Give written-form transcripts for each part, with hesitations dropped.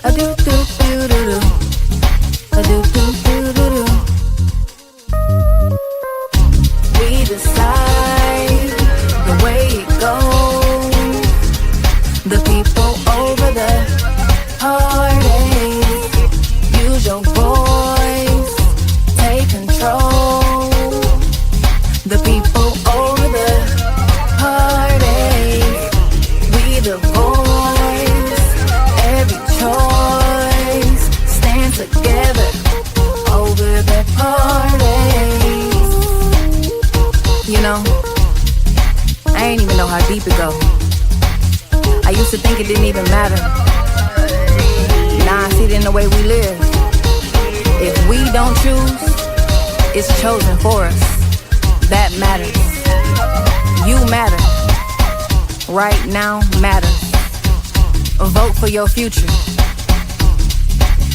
A do do do do do. A do do do do do. We decide the way it goes. The people over the party. Use your voice. Take control. The people over the party. We the voice. Every choice. Stand together over the party. You know, I ain't even know how deep it go. I used to think it didn't even matter. Now I see it in the way we live. If we don't choose, it's chosen for us. That matters. You matter. Right now matters. Vote for your future.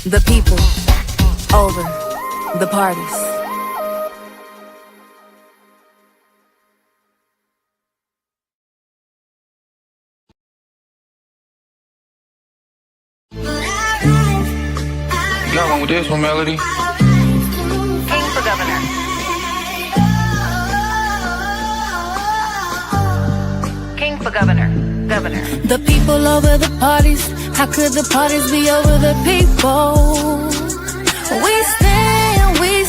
The people over the parties. Got one with this one, Melody. King for governor. King for governor. Governor. The people over the parties. How could the parties be over the people? We stand, we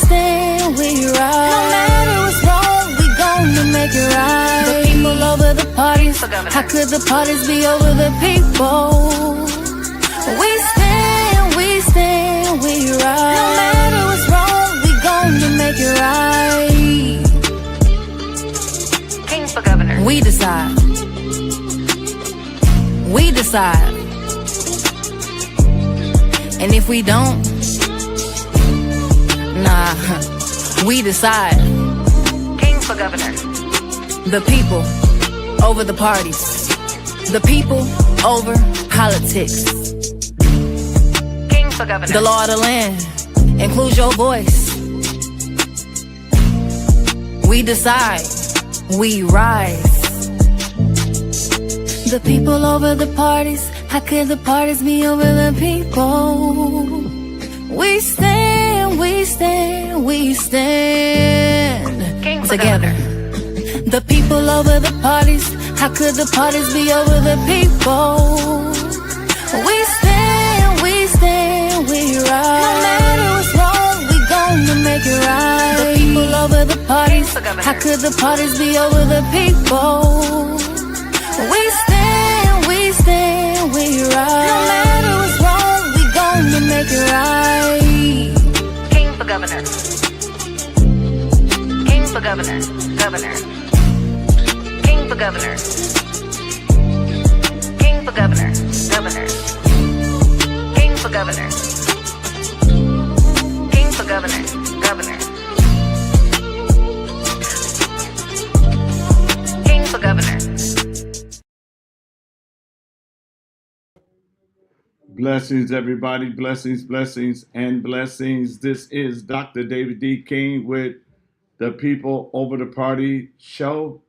ride. No matter what's wrong, we gonna make it right. The people over the parties. How could the parties be over the people? We stand, we ride. No matter what's wrong, we gonna make it right. King for governor. We decide. We decide. And if we don't, nah, we decide. King for governor. The people over the parties. The people over politics. King for governor. The law of the land includes your voice. We decide. We rise. The people over the parties. How could the parties be over the people? We stand, we stand, we stand King for together. governor. The people over the parties. How could the parties be over the people? We stand, we ride. No matter what's wrong, we gonna make it right. The people over the parties. How could the parties be over the people? We stand, we ride. No matter what's wrong, we gonna make it right. King for governor. King for governor. Governor. King for governor. King for governor. Governor. King for governor. King for governor. Governor. King for governor. Blessings, everybody. Blessings, and blessings. This is Dr. David D. King with the People Over the Party show.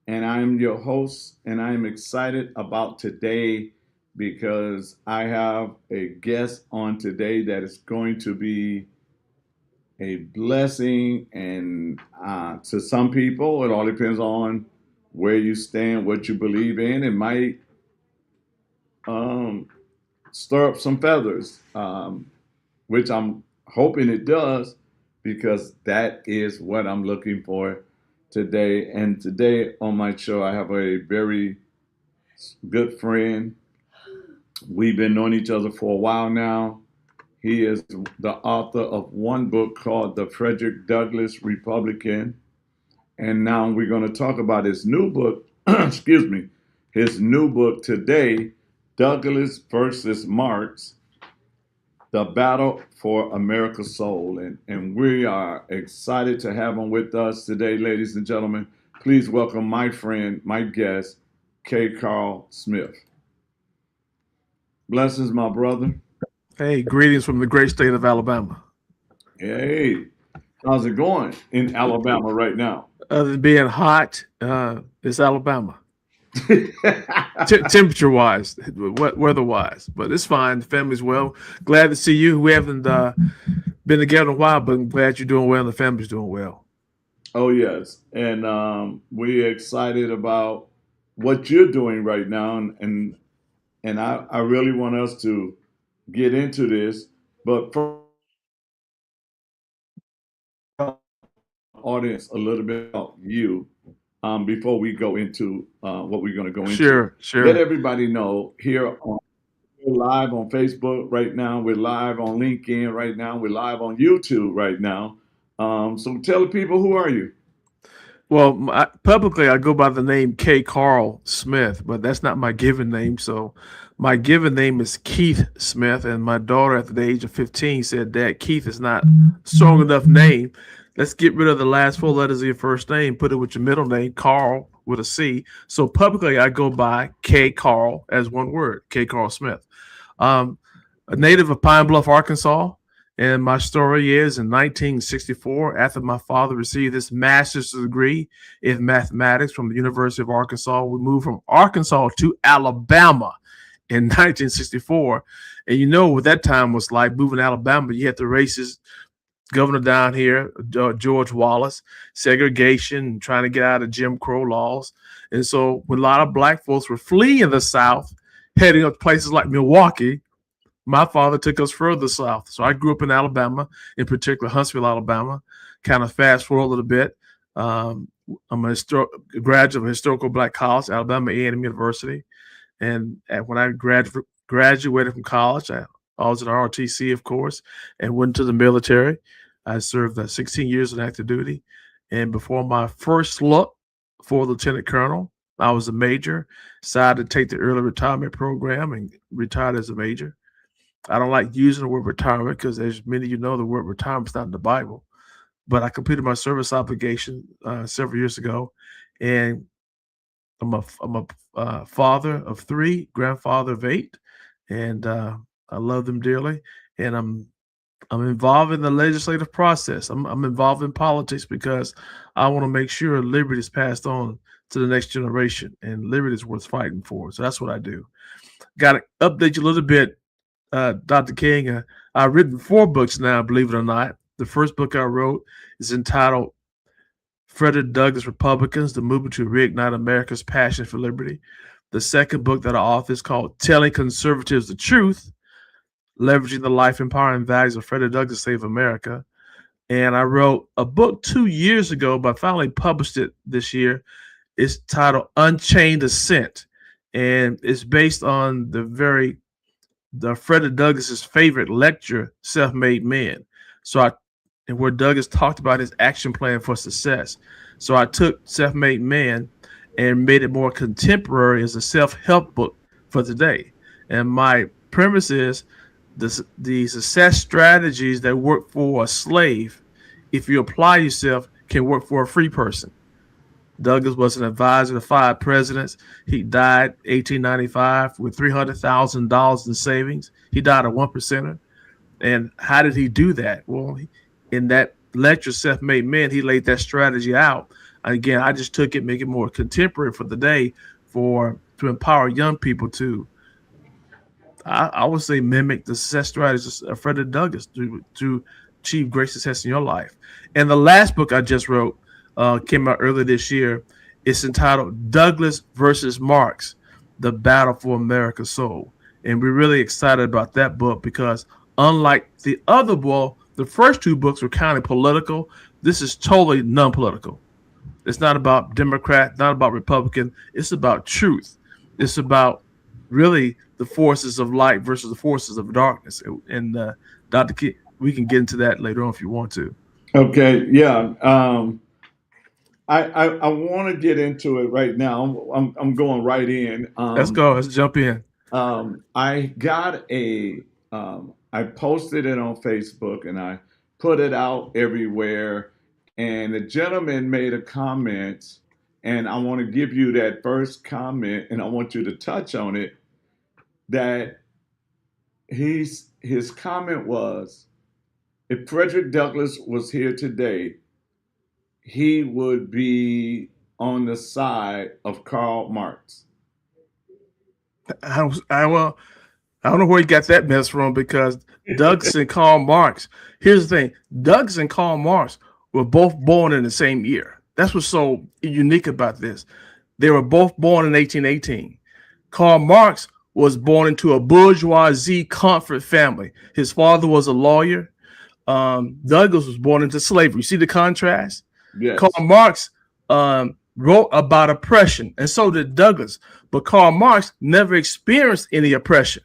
And I'm your host, and I'm excited about today because I have a guest on today that is going to be a blessing. And to some people, it all depends on where you stand, what you believe in. It might stir up some feathers, which I'm hoping it does, because that is what I'm looking for today. And today on my show, I have a very good friend. We've been knowing each other for a while now. He is the author of one book called The Frederick Douglass Republican. And now we're going to talk about his new book, excuse me, his new book today, Douglass versus Marx, The Battle for America's Soul. And we are excited to have him with us today, ladies and gentlemen. Please welcome my friend, my guest, K. Carl Smith. Blessings, my brother. Hey, greetings from the great state of Alabama. Hey, how's it going in Alabama right now? Other than being hot, it's Alabama. temperature wise, weather wise. But it's fine. The family's well. Glad to see you. We haven't been together in a while, but I'm glad you're doing well and the family's doing well. Oh yes, and we're excited about what you're doing right now, and I really want us to get into this, but for the audience a little bit about you before we go into what we're going to go into. Sure, Let sure. everybody know we're live on Facebook right now. We're live on LinkedIn right now. We're live on YouTube right now. So tell the people, who are you? Well, publicly, I go by the name K. Carl Smith, but that's not my given name. So my given name is Keith Smith. And my daughter, at the age of 15, said, Dad, Keith is not a strong enough name. Let's get rid of the last four letters of your first name, put it with your middle name, Carl, with a C. So publicly, I go by K. Carl as one word, K. Carl Smith. A native of Pine Bluff, Arkansas. And my story is in 1964, after my father received his master's degree in mathematics from the University of Arkansas, we moved from Arkansas to Alabama in 1964. And you know what that time was like, moving to Alabama. You had the racist governor down here, George Wallace, segregation, trying to get out of Jim Crow laws. And so when a lot of black folks were fleeing the South, heading up to places like Milwaukee, my father took us further south. So I grew up in Alabama, in particular Huntsville, Alabama. Kind of fast forward a little bit. I'm a graduate of Historical Black College, Alabama A&M University. And when I graduated from college, I was at ROTC, of course, and went to the military. I served 16 years in active duty. And before my first look for lieutenant colonel, I was a major, decided to take the early retirement program and retired as a major. I don't like using the word retirement because, as many of you know, the word retirement is not in the Bible. But I completed my service obligation several years ago, and I'm a father of 3, grandfather of 8, and I love them dearly. And I'm involved in the legislative process. I'm involved in politics because I want to make sure liberty is passed on to the next generation, and liberty is worth fighting for. So that's what I do. Got to update you a little bit. Dr. King, I've written 4 books now, believe it or not. The first book I wrote is entitled Frederick Douglass Republicans, the Movement to Reignite America's Passion for Liberty. The second book that I authored is called Telling Conservatives the Truth, Leveraging the Life, Empire, and Values of Frederick Douglass to Save America. And I wrote a book 2 years ago, but I finally published it this year. It's titled Unchained Ascent, and it's based on the Frederick Douglass's favorite lecture, Self-Made Men. And where Douglass talked about his action plan for success. So I took Self-Made Men and made it more contemporary as a self-help book for today. And my premise is the success strategies that work for a slave, if you apply yourself, can work for a free person. Douglass was an advisor to 5 presidents. He died 1895 with $300,000 in savings. He died a 1%er. And how did he do that? Well, in that lecture, Self-Made Men, he laid that strategy out. Again, I just took it, make it more contemporary for the day, to empower young people to, I would say, mimic the success strategies of Frederick Douglass to achieve great success in your life. And the last book I just wrote came out earlier this year. It's entitled Douglass versus Marx, The Battle for America's Soul. And we're really excited about that book because unlike the other book, the first 2 books were kind of political. This is totally non-political. It's not about Democrat, not about Republican. It's about truth. It's about really the forces of light versus the forces of darkness. And Dr. King, we can get into that later on if you want to. Okay, yeah. I want to get into it right now. I'm going right in. Let's go. Let's jump in. I got I posted it on Facebook and I put it out everywhere. And the gentleman made a comment, and I want to give you that first comment, and I want you to touch on it. That his comment was, if Frederick Douglass was here today, he would be on the side of Karl Marx? Well, I don't know where he got that mess from, because Douglas and Karl Marx. Here's the thing: Douglas and Karl Marx were both born in the same year. That's what's so unique about this. They were both born in 1818. Karl Marx was born into a bourgeoisie comfort family. His father was a lawyer. Douglas was born into slavery. See the contrast? Yes. Karl Marx wrote about oppression, and so did Douglas. But Karl Marx never experienced any oppression.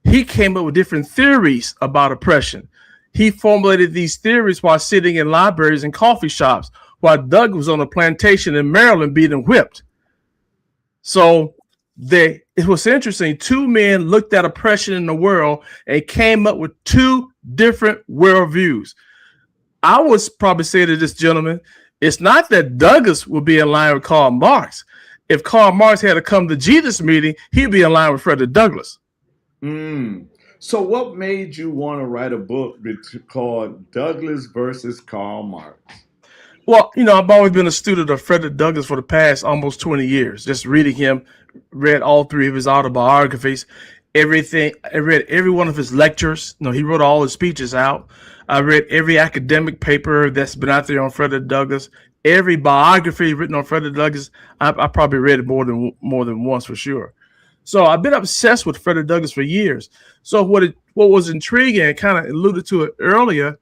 He came up with different theories about oppression. He formulated these theories while sitting in libraries and coffee shops, while Douglas was on a plantation in Maryland being whipped. So it was interesting. Two men looked at oppression in the world and came up with two different worldviews. I would probably say to this gentleman, it's not that Douglas would be in line with Karl Marx. If Karl Marx had to come to Jesus meeting, he'd be in line with Frederick Douglass. So what made you want to write a book called Douglas versus Karl Marx? Well, I've always been a student of Frederick Douglass for the past almost 20 years, just reading him, read all three of his autobiographies, everything. I read every one of his lectures. He wrote all his speeches out. I read every academic paper that's been out there on Frederick Douglass, every biography written on Frederick Douglass. I probably read it more than once for sure. So I've been obsessed with Frederick Douglass for years. So what was intriguing, and kind of alluded to it earlier,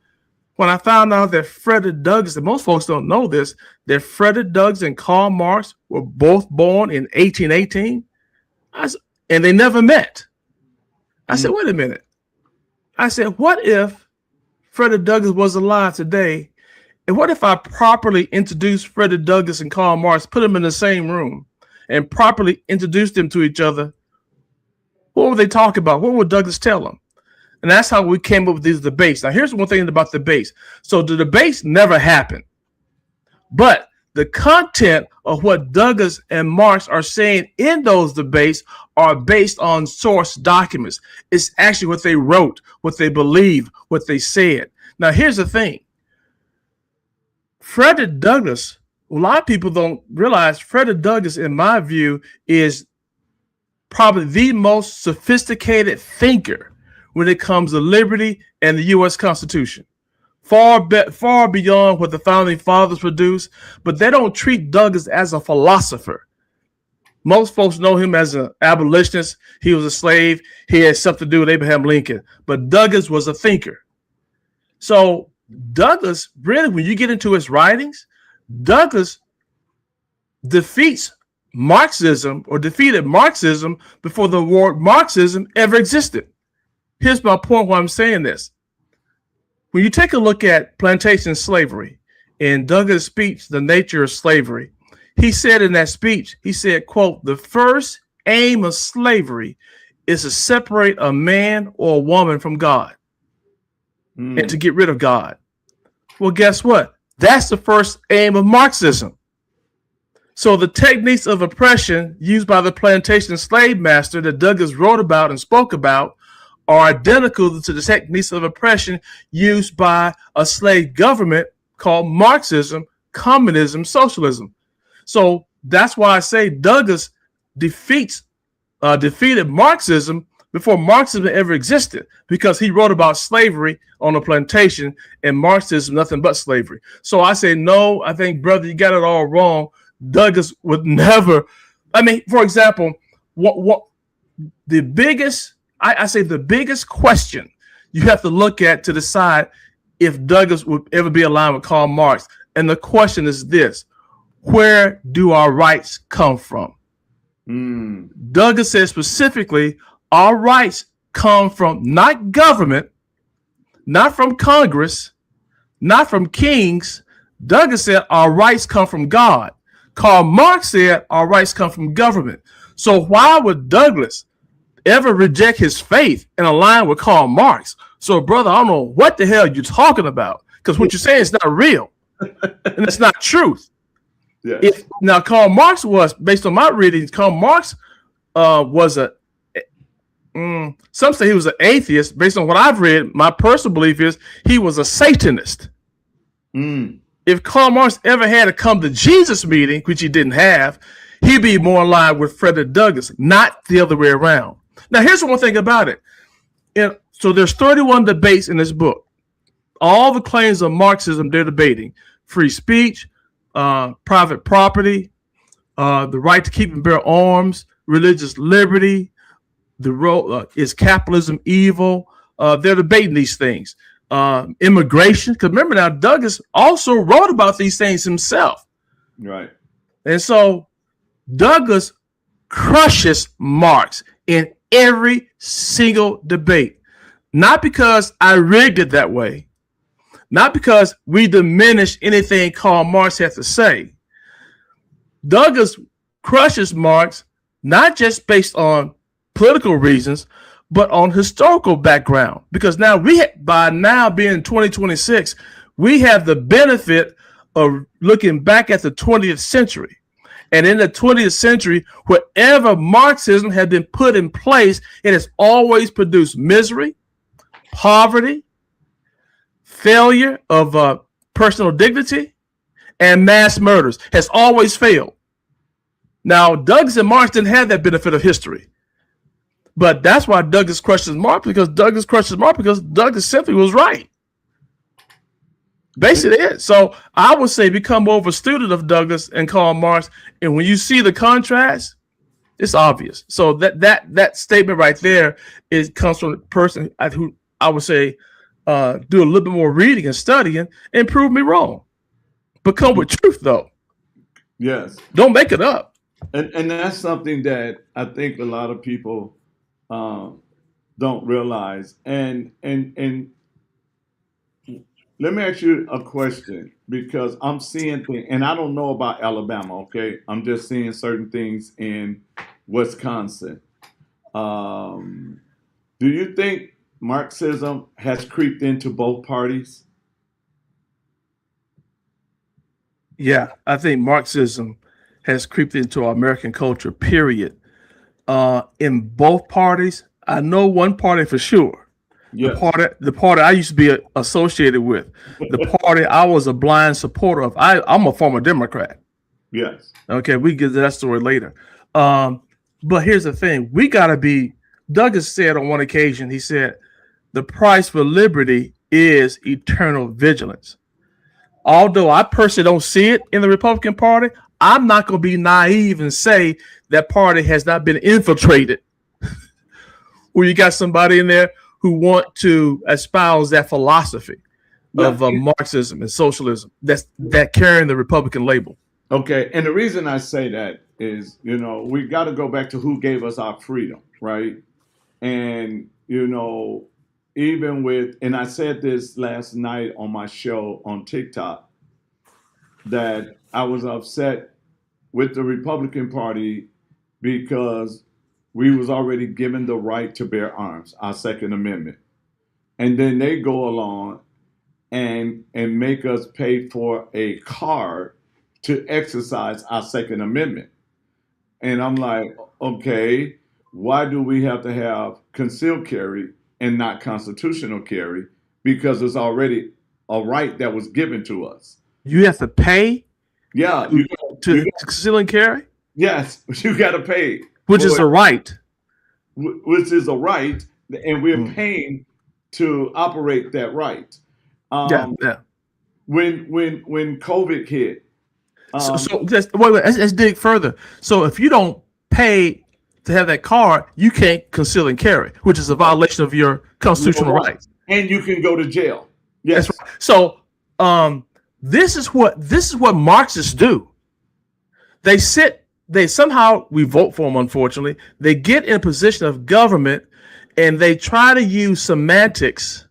when I found out that Frederick Douglass, and most folks don't know this, that Frederick Douglass and Karl Marx were both born in 1818, and they never met. I said, wait a minute. I said, what if Frederick Douglass was alive today? And what if I properly introduced Frederick Douglass and Karl Marx, put them in the same room, and properly introduced them to each other? What would they talk about? What would Douglass tell them? And that's how we came up with these debates. Now, here's one thing about debates. So the debates never happened. But the content of what Douglass and Marx are saying in those debates are based on source documents. It's actually what they wrote, what they believe, what they said. Now, here's the thing. Frederick Douglass, a lot of people don't realize Frederick Douglass, in my view, is probably the most sophisticated thinker when it comes to liberty and the U.S. Constitution. Far beyond what the founding fathers produced, but they don't treat Douglass as a philosopher. Most folks know him as an abolitionist. He was a slave. He had something to do with Abraham Lincoln, but Douglass was a thinker. So Douglass, really, when you get into his writings, Douglass defeats Marxism, or defeated Marxism, before the word Marxism ever existed. Here's my point why I'm saying this. When you take a look at plantation slavery, in Douglass' speech, The Nature of Slavery, he said in that speech, he said, quote, "The first aim of slavery is to separate a man or a woman from God and to get rid of God." Well, guess what? That's the first aim of Marxism. So the techniques of oppression used by the plantation slave master that Douglass wrote about and spoke about are identical to the techniques of oppression used by a slave government called Marxism, communism, socialism. So that's why I say Douglass defeated Marxism before Marxism ever existed, because he wrote about slavery on a plantation, and Marxism nothing but slavery. So I say, no, I think, brother, you got it all wrong. Douglass would never. I mean, for example, what the biggest, I say the biggest question you have to look at to decide if Douglass would ever be aligned with Karl Marx. And the question is this: where do our rights come from? Douglass says specifically, our rights come from not government, not from Congress, not from kings. Douglass said our rights come from God. Karl Marx said our rights come from government. So why would Douglass ever reject his faith and align with Karl Marx? So, brother, I don't know what the hell you're talking about, because what you're saying is not real and it's not truth. Yes. Now, Karl Marx was, based on my readings, Karl Marx was some say he was an atheist. Based on what I've read, my personal belief is he was a Satanist. if Karl Marx ever had a come to Jesus meeting, which he didn't have, he'd be more in line with Frederick Douglass, not the other way around. Now, here's one thing about it. So there's 31 debates in this book. All the claims of Marxism they're debating: free speech, private property, the right to keep and bear arms, religious liberty, the role is capitalism evil. They're debating these things. Immigration, because remember now, Douglass also wrote about these things himself. Right. And so Douglass crushes Marx in every single debate. Not because I rigged it that way, not because we diminish anything Karl Marx had to say. Douglass crushes Marx not just based on political reasons, but on historical background. Because now by now being 2026, we have the benefit of looking back at the 20th century. And in the 20th century, wherever Marxism had been put in place, it has always produced misery, poverty, failure of personal dignity, and mass murders. Has always failed. Now, Douglass and Marx didn't have that benefit of history. But that's why Douglass crushes Marx, because Douglass simply was right. Basically it. So I would say become more of a student of Douglass and Karl Marx. And when you see the contrast, it's obvious. So that statement right there comes from a person who I would say do a little bit more reading and studying and prove me wrong. But come with truth, though. Yes. Don't make it up. And that's something that I think a lot of people don't realize. And let me ask you a question, because I'm seeing things, and I don't know about Alabama, okay? I'm just seeing certain things in Wisconsin. Do you think Marxism has creeped into both parties? Yeah, I think Marxism has creeped into our American culture, period. In both parties, I know one party for sure. Yeah. The party I used to be associated with, the party I was a blind supporter of. I'm a former Democrat. Yes. Okay, we get to that story later. But here's the thing: we gotta be. Douglass said on one occasion, he said, "The price for liberty is eternal vigilance." Although I personally don't see it in the Republican Party, I'm not going to be naive and say that party has not been infiltrated. Where you got somebody in there who want to espouse that philosophy of Marxism and socialism that carrying the Republican label. Okay, and the reason I say that is, we got to go back to who gave us our freedom, right? And, even with, and I said this last night on my show on TikTok, that I was upset with the Republican Party because we was already given the right to bear arms, our Second Amendment. And then they go along and make us pay for a card to exercise our Second Amendment. And I'm like, okay, why do we have to have concealed carry and not constitutional carry? Because it's already a right that was given to us. You have to pay? Yeah. To conceal and carry? Yes, you got to pay. Which is a right. Which is a right, and we're paying to operate that right. Yeah. When COVID hit. Let's dig further. So if you don't pay to have that card, you can't conceal and carry, which is a violation of your constitutional rights. And you can go to jail. Yes. That's right. So this is what Marxists do. They somehow, we vote for them, unfortunately. They get in a position of government and they try to use semantics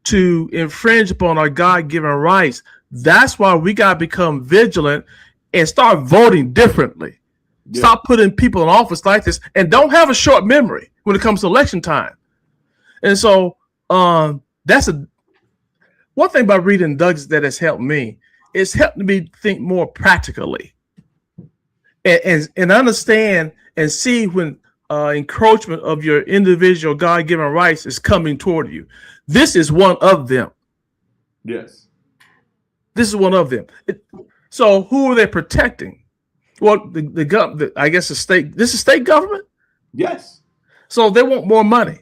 to infringe upon our God-given rights. That's why we got to become vigilant and start voting differently. Yeah. Stop putting people in office like this and don't have a short memory when it comes to election time. And so that's one thing about reading Douglass that has helped me. It's helped me think more practically. And understand and see when encroachment of your individual God-given rights is coming toward you. This is one of them. Yes. This is one of them. So who are they protecting? Well, I guess the state. This is state government. Yes. So they want more money.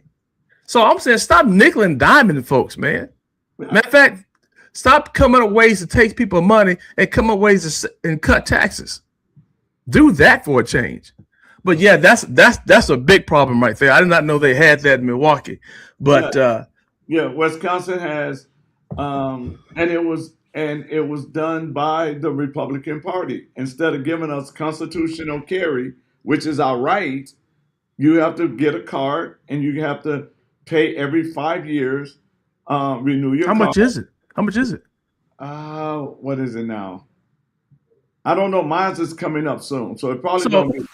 So I'm saying stop nickel and diming folks, man. Matter of fact, stop coming up with ways to take people money and come up with ways and cut taxes. Do that for a change. But yeah, that's a big problem right there. I did not know they had that in Milwaukee. But yeah, Wisconsin has, and it was done by the Republican Party. Instead of giving us constitutional carry, which is our right, you have to get a card and you have to pay every 5 years, renew your card. How much is it? How much is it? What is it now? I don't know. Mine's is coming up soon, so it probably So- gonna be.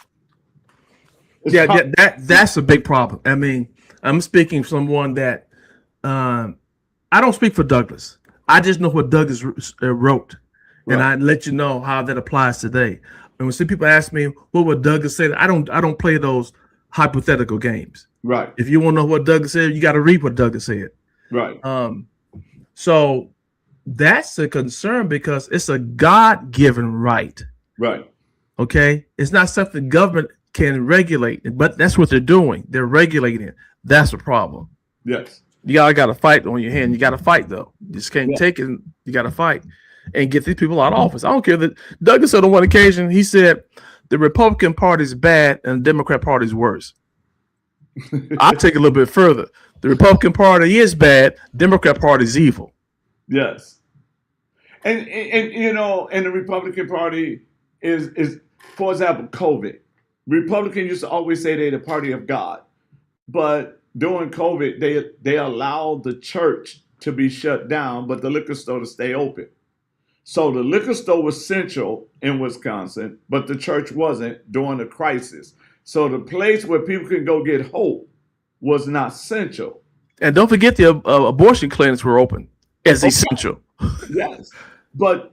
That's a big problem. I mean, I'm speaking from someone that I don't speak for Douglas. I just know what Douglas wrote, and Right. I let you know how that applies today. And when some people ask me what would Douglas say, I don't play those hypothetical games. Right, If you want to know what Douglas said, you got to read what Douglas said. right, So that's a concern because it's a God-given right. right. Okay, it's not something government can regulate, but that's what they're doing. They're regulating it. That's a problem. Yes, You all got to fight on your hand. You got to fight though. You just can't take it. You got to fight and get these people out of office. I don't care that Douglas said on one occasion, he said the Republican Party is bad and the Democrat Party is worse. I'll take it a little bit further. The Republican Party is bad. Democrat Party is evil. yes. And you know, and the Republican Party is for example, COVID. Republicans used to always say they're the party of God, but during COVID, they allowed the church to be shut down, but the liquor store to stay open. So the liquor store was central in Wisconsin, but the church wasn't during the crisis. So the place where people can go get hope was not central. And don't forget the abortion clinics were open as essential. Yes, but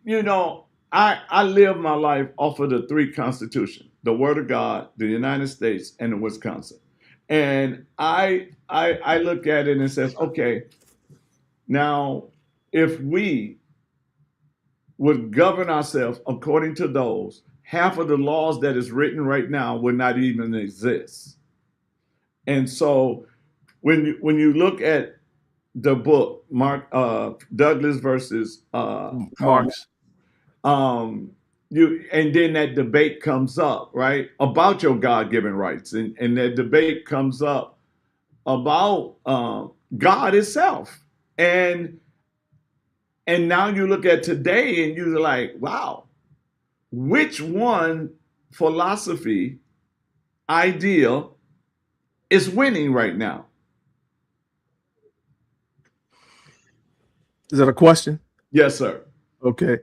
you know, I live my life off of the three constitutions: the Word of God, the United States, and the Wisconsin. And I look at it and says, okay, now if we would govern ourselves according to those, half of the laws that is written right now would not even exist. And so when you look at the book, Douglas versus Marx. And then that debate comes up, right, about your God-given rights, and that debate comes up about God itself, and now you look at today and you're like, wow, which one philosophy ideal is winning right now? Is that a question? Yes, sir. Okay.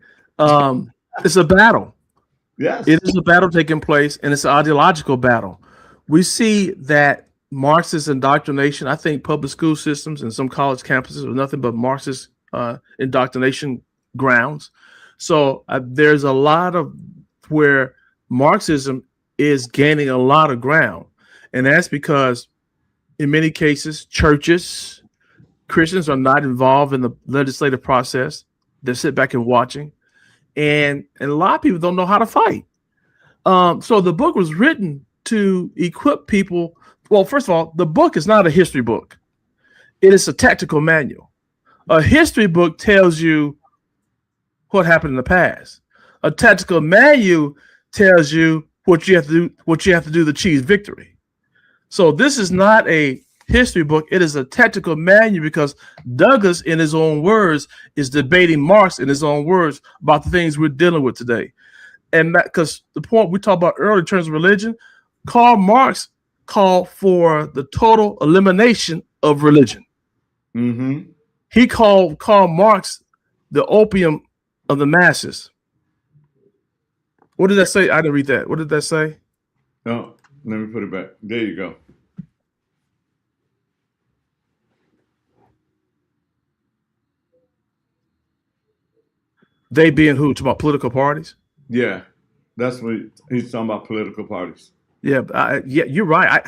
It's a battle. Yes. It is a battle taking place, and it's an ideological battle. We see that Marxist indoctrination, I think public school systems and some college campuses are nothing but Marxist indoctrination grounds. So there's a lot of where Marxism is gaining a lot of ground. And that's because in many cases, churches, Christians are not involved in the legislative process. They sit back and watching. And a lot of people don't know how to fight. So the book was written to equip people. Well, first of all, the book is not a history book. It is a tactical manual. A history book tells you what happened in the past. A tactical manual tells you what you have to do to achieve victory. So this is not a history book. It is a tactical manual because Douglas, in his own words, is debating Marx in his own words about the things we're dealing with today. And because the point we talked about earlier in terms of religion, Karl Marx called for the total elimination of religion. Mm-hmm. He called Karl Marx the opium of the masses. What did that say? I didn't read that. What did that say? Oh, let me put it back. There you go. They being who? Talking about political parties? Yeah, that's what he's talking about, political parties. Yeah, yeah, you're right.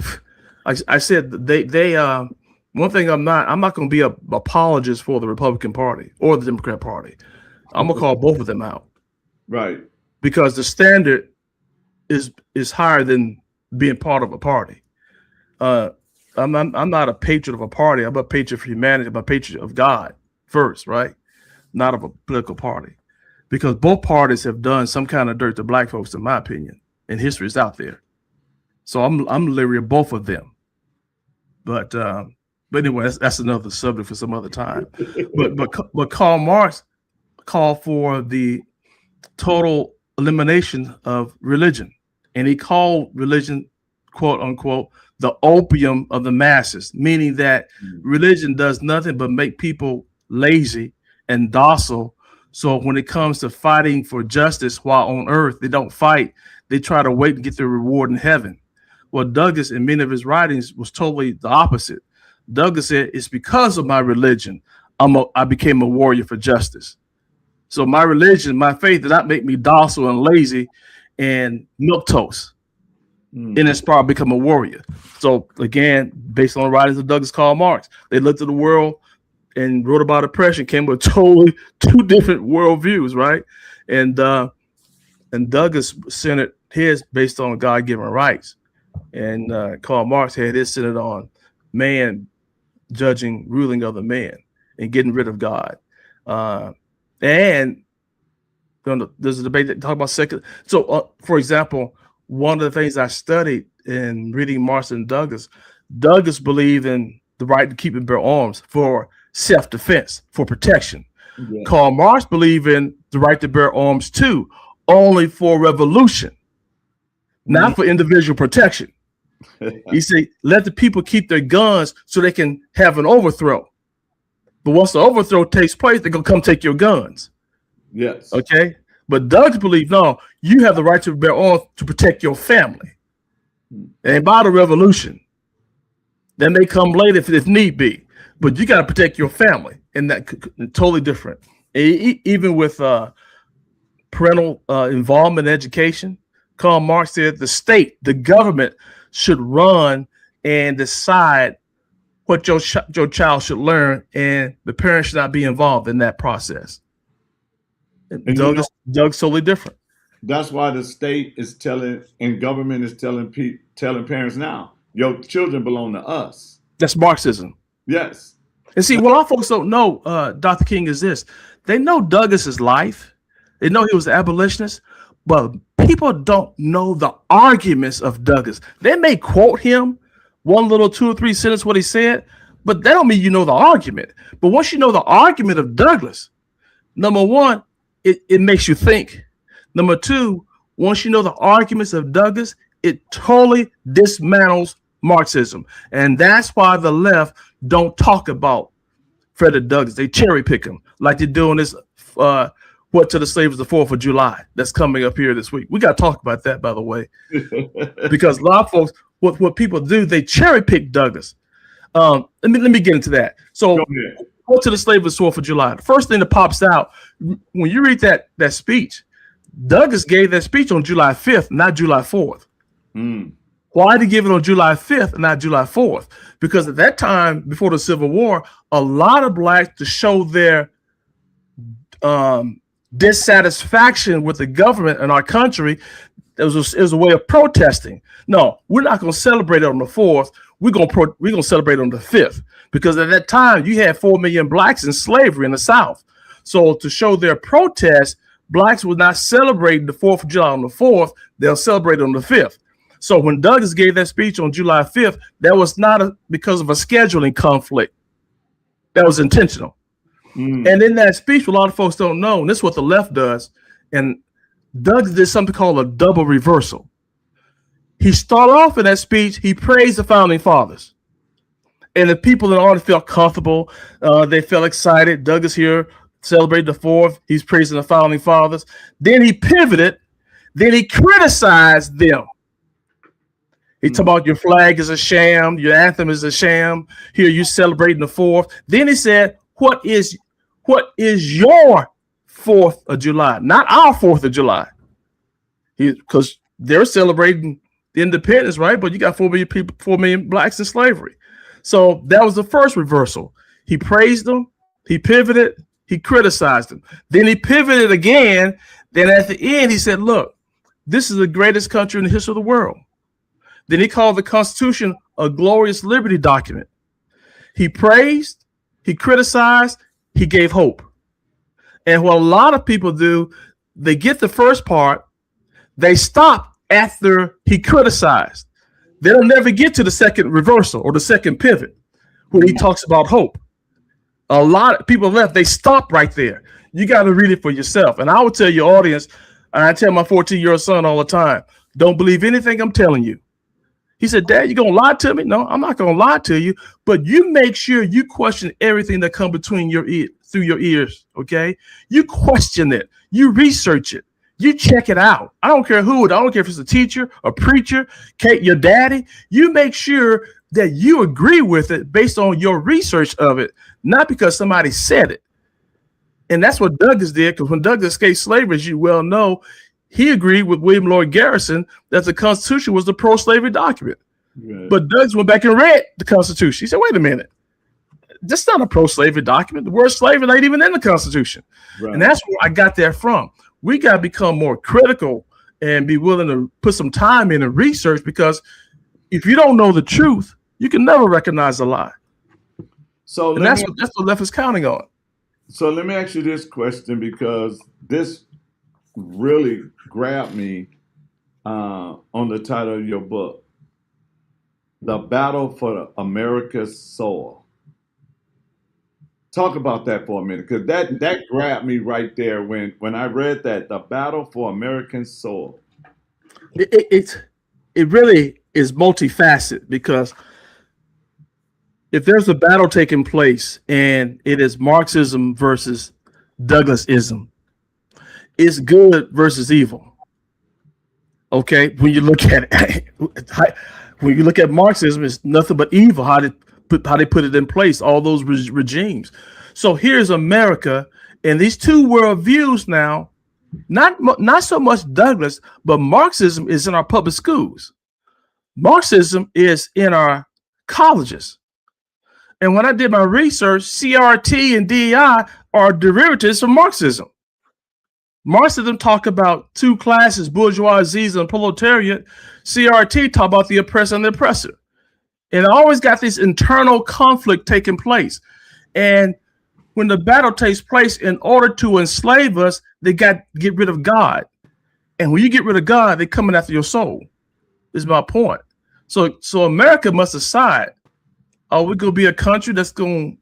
I said they one thing I'm not going to be a apologist for the Republican Party or the Democrat Party. I'm gonna call both of them out, Right. because the standard is higher than being part of a party. I'm not a patriot of a party. I'm a patriot for humanity. I'm a patriot of God first, right? Not of a political party, because both parties have done some kind of dirt to black folks, in my opinion, and history is out there. So I'm leery of both of them. But anyway, that's another subject for some other time. But Karl Marx called for the total elimination of religion, and he called religion, quote unquote, the opium of the masses, meaning that religion does nothing but make people lazy and docile. So when it comes to fighting for justice while on earth, they don't fight. They try to wait and get their reward in heaven. Well, Douglas, in many of his writings, was totally the opposite. Douglas said, it's because of my religion I became a warrior for justice. So my religion, my faith, did not make me docile and lazy and milquetoast and inspire to become a warrior. So again, based on the writings of Douglas Karl Marx, they looked at the world and wrote about oppression, came with totally two different worldviews, right? And Douglas centered his based on God-given rights. And Karl Marx had his centered on man judging, ruling other man, and getting rid of God. And there's a debate that talk about secular. So, for example, one of the things I studied in reading Marx and Douglas believed in the right to keep and bear arms for self-defense, for protection. Yeah. Karl Marx believed in the right to bear arms too, only for revolution, not for individual protection. He said, let the people keep their guns so they can have an overthrow. But once the overthrow takes place, they're going to come take your guns. Yes. Okay. But Douglas believed, no, you have the right to bear arms to protect your family. And by the revolution, that may come later if need be, but you got to protect your family. And that totally different. Even with parental involvement in education, Karl Marx said the state, the government, should run and decide what your child should learn, and the parents should not be involved in that process. Doug's totally different. That's why the state is telling and government is telling parents now, your children belong to us. That's Marxism. Yes. And see, what a lot of folks don't know, Dr. King, is this. They know Douglas's life. They know he was an abolitionist, but people don't know the arguments of Douglas. They may quote him, one little 2 or 3 sentences what he said, but that don't mean you know the argument. But once you know the argument of Douglas, number one, it makes you think. Number two, once you know the arguments of Douglas, it totally dismantles Marxism. And that's why the left don't talk about Frederick Douglass. They cherry pick him like they're doing this What to the Slave was the 4th of July that's coming up here this week. We got to talk about that, by the way, because a lot of folks, what people do, they cherry pick Douglas. Let me get into that. So, What to the Slave was the 4th of July. The first thing that pops out when you read that speech, Douglas gave that speech on July 5th, not July 4th. Why did he give it on July 5th and not July 4th? Because at that time, before the Civil War, a lot of blacks, to show their dissatisfaction with the government in our country, it was a way of protesting. No, we're not going to celebrate it on the 4th. We're going to celebrate it on the 5th, because at that time you had 4 million blacks in slavery in the South. So to show their protest, blacks would not celebrate the 4th of July on the 4th. They'll celebrate on the 5th. So when Douglas gave that speech on July 5th, that was not because of a scheduling conflict. That was intentional. And in that speech, what a lot of folks don't know, and this is what the left does, and Douglas did something called a double reversal. He started off in that speech, he praised the founding fathers. And the people in the audience felt comfortable. They felt excited. Douglas here celebrated the 4th. He's praising the founding fathers. Then he pivoted. Then he criticized them. He talked about your flag is a sham. Your anthem is a sham. Here you celebrating the 4th. Then he said, what is your 4th of July? Not our 4th of July. Because they're celebrating the independence, right? But you got 4 million people, 4 million blacks in slavery. So that was the first reversal. He praised them, he pivoted, he criticized them. Then he pivoted again. Then at the end, he said, look, this is the greatest country in the history of the world. Then he called the Constitution a glorious liberty document. He praised, he criticized, he gave hope. And what a lot of people do, they get the first part, they stop after he criticized. They'll never get to the second reversal or the second pivot when he talks about hope. A lot of people left, they stop right there. You got to read it for yourself. And I would tell your audience, and I tell my 14-year-old son all the time, don't believe anything I'm telling you. He said, Dad, you going to lie to me? No, I'm not going to lie to you, but you make sure you question everything that comes between your ear, through your ears, okay? You question it. You research it. You check it out. I don't care who. I don't care if it's a teacher, a preacher, Kate, your daddy. You make sure that you agree with it based on your research of it, not because somebody said it. And that's what Douglas did, because when Douglas escaped slavery, as you well know, he agreed with William Lloyd Garrison that the Constitution was the pro-slavery document. Right. But Douglas went back and read the Constitution. He said, wait a minute. This is not a pro-slavery document. The word slavery ain't even in the Constitution. Right. And that's where I got that from. We got to become more critical and be willing to put some time in and research, because if you don't know the truth, you can never recognize a lie. So that's what the left is counting on. So let me ask you this question, because this really grabbed me on the title of your book, The Battle for America's Soul. Talk about that for a minute, because that grabbed me right there when I read that, The Battle for American Soul. It really is multifaceted, because if there's a battle taking place and it is Marxism versus Douglasism, it's good versus evil. Okay, when you look at it, when you look at Marxism, it's nothing but evil. How they put it in place, all those regimes. So here's America, and these two worldviews now, not so much Douglas, but Marxism is in our public schools. Marxism is in our colleges. And when I did my research, CRT and DEI are derivatives from Marxism. Marxism talk about two classes, bourgeoisie and proletariat. CRT talk about the oppressor and the oppressor. And I always got this internal conflict taking place. And when the battle takes place, in order to enslave us, they got to get rid of God. And when you get rid of God, they're coming after your soul, is my point. So America must decide, are we going to be a country that's going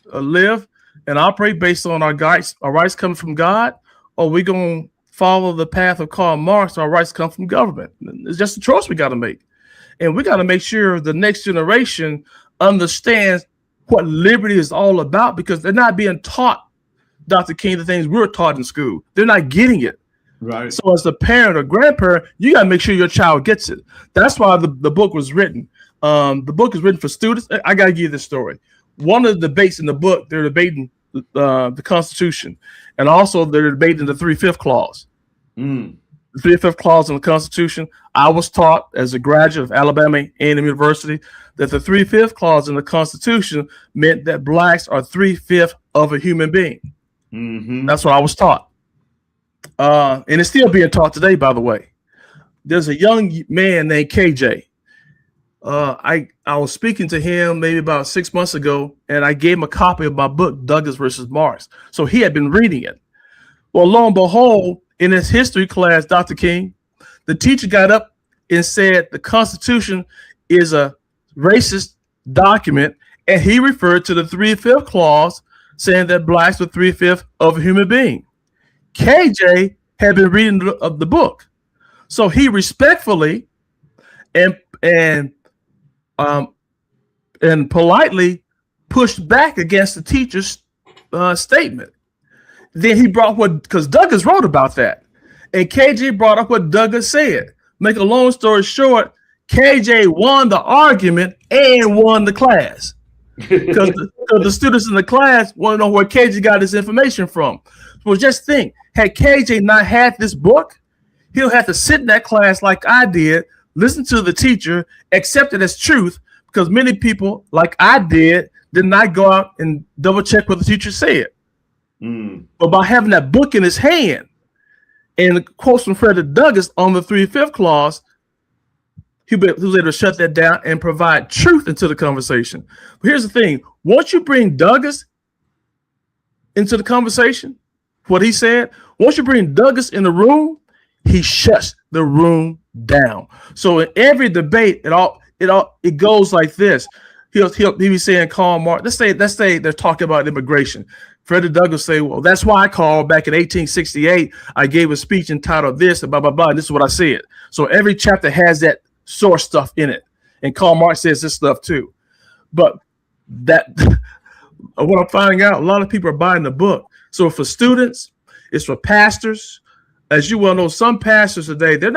to live and operate based on our rights coming from God? Or are we going to follow the path of Karl Marx, our rights come from government? It's just a choice we got to make. And we got to make sure the next generation understands what liberty is all about, because they're not being taught, Dr. King, the things we're taught in school. They're not getting it. Right. So as a parent or grandparent, you got to make sure your child gets it. That's why the book was written. The book is written for students. I got to give you this story. One of the debates in the book, they're debating the Constitution, and also they're debating the 3/5 clause. The 3/5 clause in the Constitution. I was taught as a graduate of Alabama A&M University that the 3/5 clause in the Constitution meant that blacks are 3/5 of a human being. Mm-hmm. That's what I was taught. And it's still being taught today, by the way. There's a young man named KJ. I was speaking to him maybe about 6 months ago, and I gave him a copy of my book, Douglas versus Marx. So he had been reading it. Well, lo and behold, in his history class, Dr. King, the teacher got up and said the Constitution is a racist document, and he referred to the 3/5 clause, saying that blacks were 3/5 of a human being. KJ had been reading the book, so he respectfully and politely pushed back against the teacher's statement. Then he brought because Douglas wrote about that, and KJ brought up what Douglas said. Make a long story short, KJ won the argument and won the class, because the students in the class want to know where KJ got his information from. Well, just think, had KJ not had this book, he'll have to sit in that class like I did, listen to the teacher, accept it as truth, because many people, like I did not go out and double check what the teacher said. But by having that book in his hand and the quotes from Frederick Douglass on the 3/5 clause, he was able to shut that down and provide truth into the conversation. But here's the thing. Once you bring Douglass into the conversation, what he said, once you bring Douglass in the room, he shuts the room down. So in every debate, it goes like this. He'll be saying, Karl Marx, let's say they're talking about immigration. Frederick Douglass say, well, that's why I called back in 1868. I gave a speech entitled this, and blah, blah, blah. And this is what I said. So every chapter has that source stuff in it. And Karl Marx says this stuff too. But that what I'm finding out, a lot of people are buying the book. So for students, it's for pastors. As you well know, some pastors today, they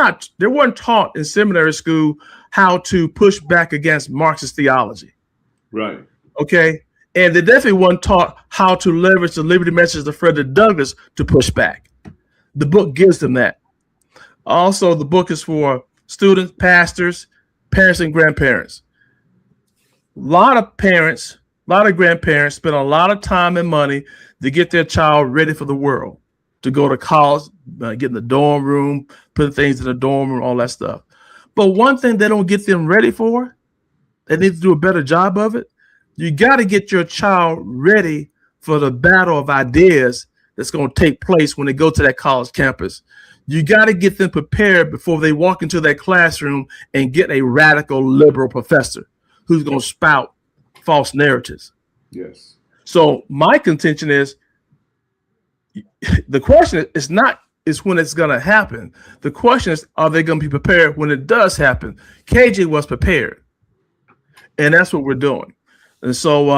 weren't taught in seminary school how to push back against Marxist theology. Right. Okay. And they definitely weren't taught how to leverage the liberty message of Frederick Douglass to push back. The book gives them that. Also, the book is for students, pastors, parents, and grandparents. A lot of parents, a lot of grandparents spend a lot of time and money to get their child ready for the world, to go to college, get in the dorm room, putting things in the dorm room, all that stuff. But one thing they don't get them ready for, they need to do a better job of it. You got to get your child ready for the battle of ideas that's going to take place when they go to that college campus. You got to get them prepared before they walk into that classroom and get a radical liberal professor who's going to spout false narratives. Yes. So my contention is, the question is when it's going to happen. The question is, are they going to be prepared when it does happen? KJ was prepared, and that's what we're doing. And so,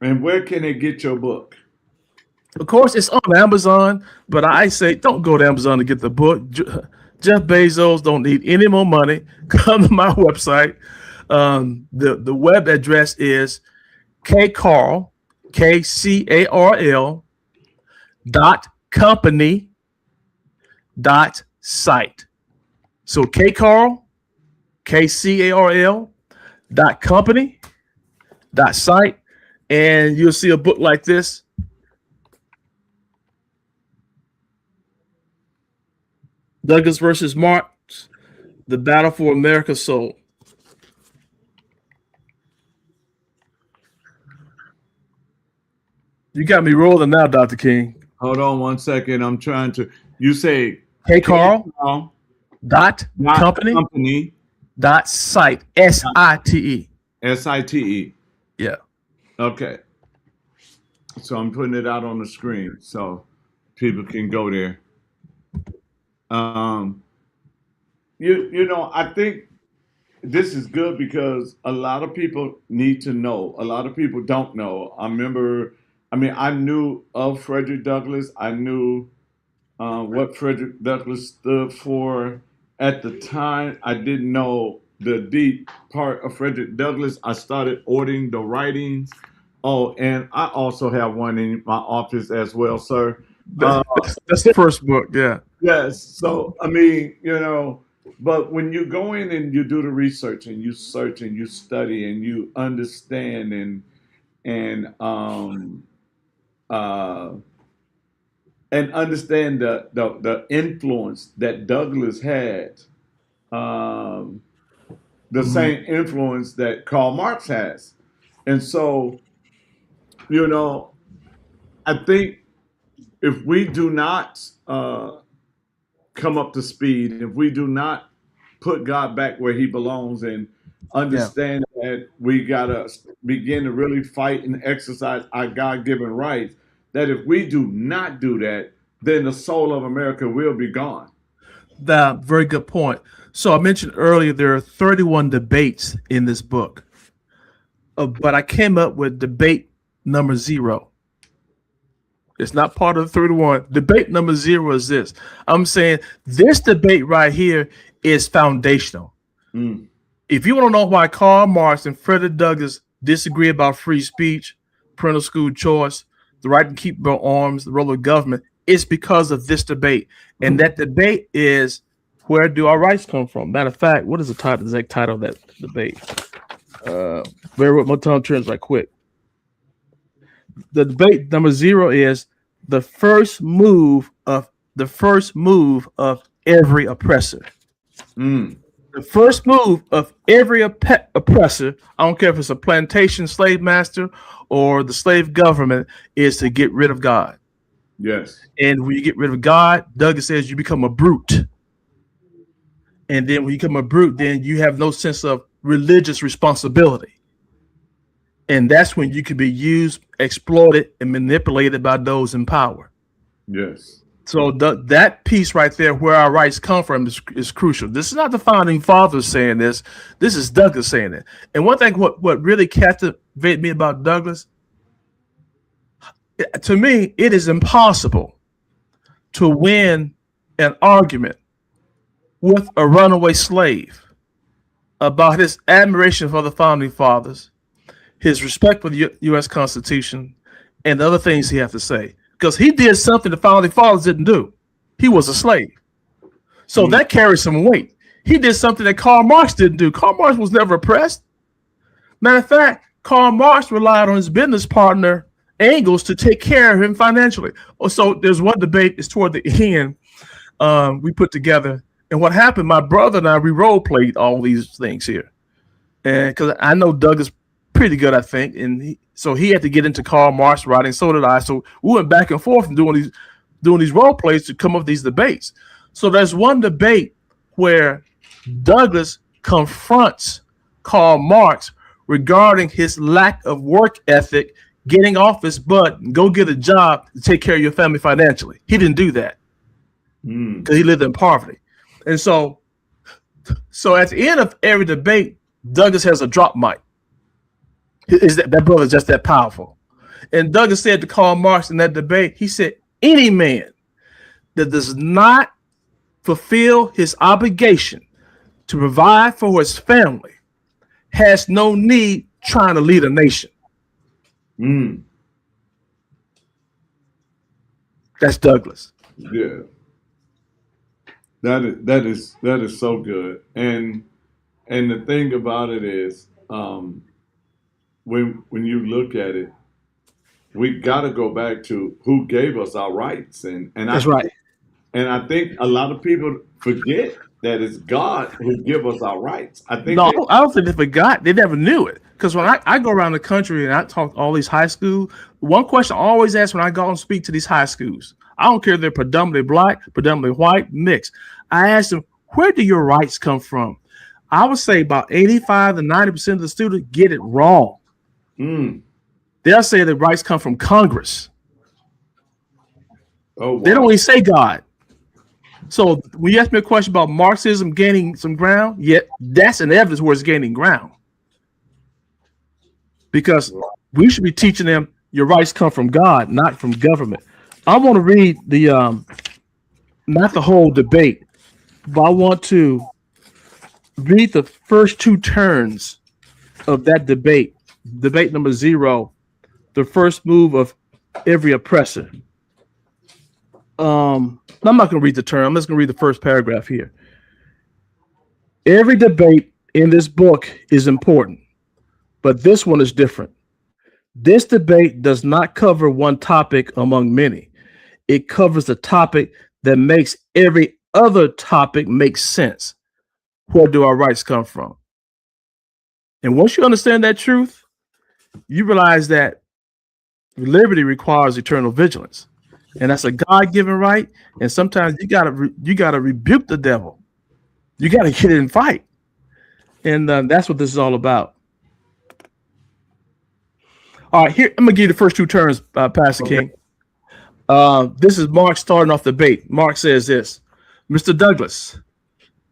and where can they get your book? Of course, it's on Amazon, but I say don't go to Amazon to get the book. Jeff Bezos don't need any more money. Come to my website. The web address is kcarl, KCARL .company .site. So kcarl, KCARL .company .site, and you'll see a book like this. Douglass versus Marx, The Battle for America's Soul. You got me rolling now, Dr. King. Hold on 1 second. I'm trying to. You say kcarl company .site SITE. SITE. Yeah. Okay. So I'm putting it out on the screen so people can go there. I think this is good because a lot of people need to know. A lot of people don't know. I knew of Frederick Douglass. I knew what Frederick Douglass stood for at the time. I didn't know the deep part of Frederick Douglass. I started ordering the writings. Oh, and I also have one in my office as well, sir. That's the first book, yeah. Yes. So, but when you go in and you do the research and you search and you study and you understand and understand the influence that Douglass had, the same influence that Karl Marx has. And so, I think if we do not come up to speed, if we do not put God back where he belongs and understand that we got to begin to really fight and exercise our God-given rights, that if we do not do that, then the soul of America will be gone. That very good point. So I mentioned earlier there are 31 debates in this book, but I came up with debate number 0. It's not part of the 31. Debate number 0 is this. I'm saying this debate right here is foundational. If you want to know why Karl Marx and Frederick Douglass disagree about free speech, parental school choice, the right to keep their arms, the role of government, it's because of this debate. And that debate is, where do our rights come from? Matter of fact, what is the exact title of that debate? bear with my tongue turns right quick. The debate number 0 is the first move of every oppressor. The first move of every oppressor, I don't care if it's a plantation slave master or the slave government, is to get rid of God. Yes. And when you get rid of God, Douglas says you become a brute. And then when you become a brute, then you have no sense of religious responsibility. And that's when you can be used, exploited, and manipulated by those in power. Yes. So that piece right there, where our rights come from, is crucial. This is not the founding fathers saying this. This is Douglas saying it. And one thing, what really captivated me about Douglas, to me, it is impossible to win an argument with a runaway slave about his admiration for the founding fathers, his respect for the U.S. Constitution, and the other things he has to say. Because he did something the founding fathers didn't do. He was a slave. So that carries some weight. He did something that Karl Marx didn't do. Karl Marx was never oppressed. Matter of fact, Karl Marx relied on his business partner, Engels, to take care of him financially. So there's one debate, it's toward the end, we put together. And what happened, my brother and I, we role played all these things here. And because I know Douglas pretty good, I think. And so he had to get into Karl Marx writing, so did I. So we went back and forth and doing these role plays to come up with these debates. So there's one debate where Douglas confronts Karl Marx regarding his lack of work ethic, getting off his butt and go get a job to take care of your family financially. He didn't do that because he lived in poverty. And so at the end of every debate, Douglas has a drop mic. Is that brother's just that powerful? And Douglas said to Karl Marx in that debate, he said, any man that does not fulfill his obligation to provide for his family has no need trying to lead a nation. That's Douglas. Yeah. That is so good. And the thing about it is, when you look at it, we got to go back to who gave us our rights, and that's right. And I think a lot of people forget that it's God who give us our rights. I think I don't think they forgot. They never knew it. Because when I go around the country and I talk to all these high schools, one question I always ask when I go and speak to these high schools, I don't care if they're predominantly black, predominantly white, mixed. I ask them, where do your rights come from? I would say about 85 to 90% of the students get it wrong. They'll say the rights come from Congress. Oh, wow. They don't even say God. So when you ask me a question about Marxism gaining some ground, yet that's an evidence where it's gaining ground. Because we should be teaching them your rights come from God, not from government. I want to read the not the whole debate, but I want to read the first two turns of that debate. Debate number 0, the first move of every oppressor. I'm not going to read the term. I'm just going to read the first paragraph here. Every debate in this book is important, but this one is different. This debate does not cover one topic among many. It covers the topic that makes every other topic make sense. Where do our rights come from? And once you understand that truth, you realize that liberty requires eternal vigilance. And that's a God-given right. And sometimes you gotta rebuke the devil. You gotta get in and fight. And that's what this is all about. All right, here I'm gonna give you the first two turns, Pastor King. This is Mark starting off the debate. Mark says this: Mr. Douglas,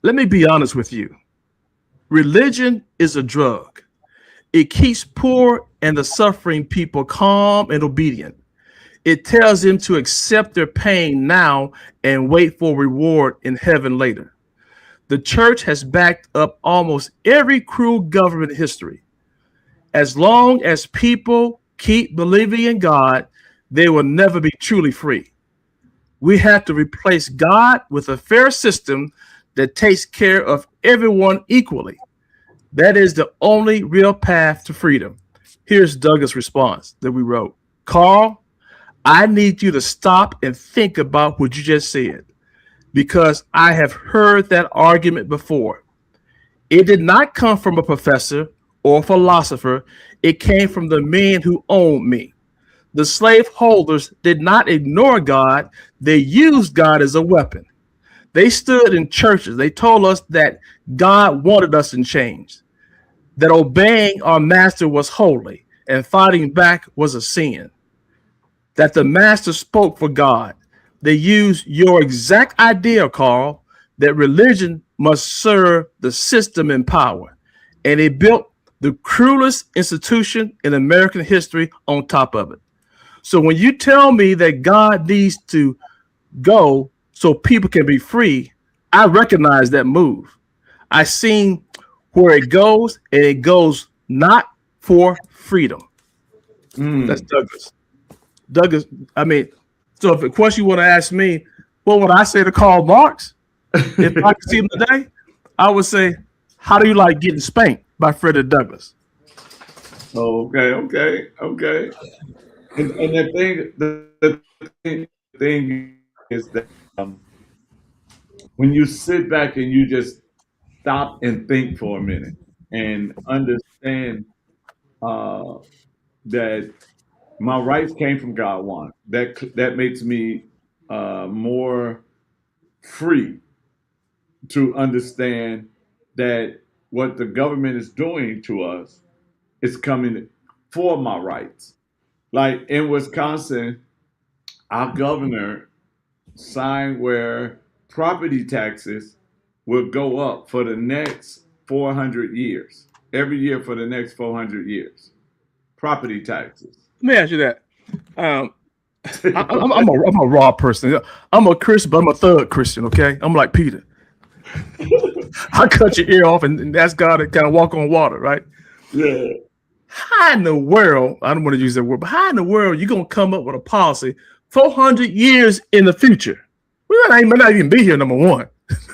let me be honest with you. Religion is a drug. It keeps poor and the suffering people calm and obedient. It tells them to accept their pain now and wait for reward in heaven later. The church has backed up almost every cruel government in history. As long as people keep believing in God, they will never be truly free. We have to replace God with a fair system that takes care of everyone equally. That is the only real path to freedom. Here's Douglas' response that we wrote. Carl, I need you to stop and think about what you just said, because I have heard that argument before. It did not come from a professor or a philosopher. It came from the men who owned me. The slaveholders did not ignore God. They used God as a weapon. They stood in churches. They told us that God wanted us in chains, that obeying our master was holy and fighting back was a sin, that the master spoke for God. They used your exact idea, Carl, that religion must serve the system in power. And they built the cruelest institution in American history on top of it. So when you tell me that God needs to go so people can be free, I recognize that move. I seen where it goes, and it goes not for freedom. That's Douglas. Douglas, I mean, so if a question you want to ask me, what would I say to Karl Marx? If I could see him today, I would say, how do you like getting spanked by Frederick Douglass? Okay. And the thing is that when you sit back and you just stop and think for a minute and understand that my rights came from God one, that makes me more free to understand that what the government is doing to us is coming for my rights. Like in Wisconsin, our governor signed where property taxes will go up for the next 400 years, every year for the next 400 years. Property taxes. Let me ask you that. I'm a raw person. I'm a Christian, but I'm a thug Christian, okay? I'm like Peter. I cut your ear off and ask God to kind of walk on water, right? Yeah. How in the world, I don't want to use that word, but how in the world you going to come up with a policy 400 years in the future? We might not even be here, number one.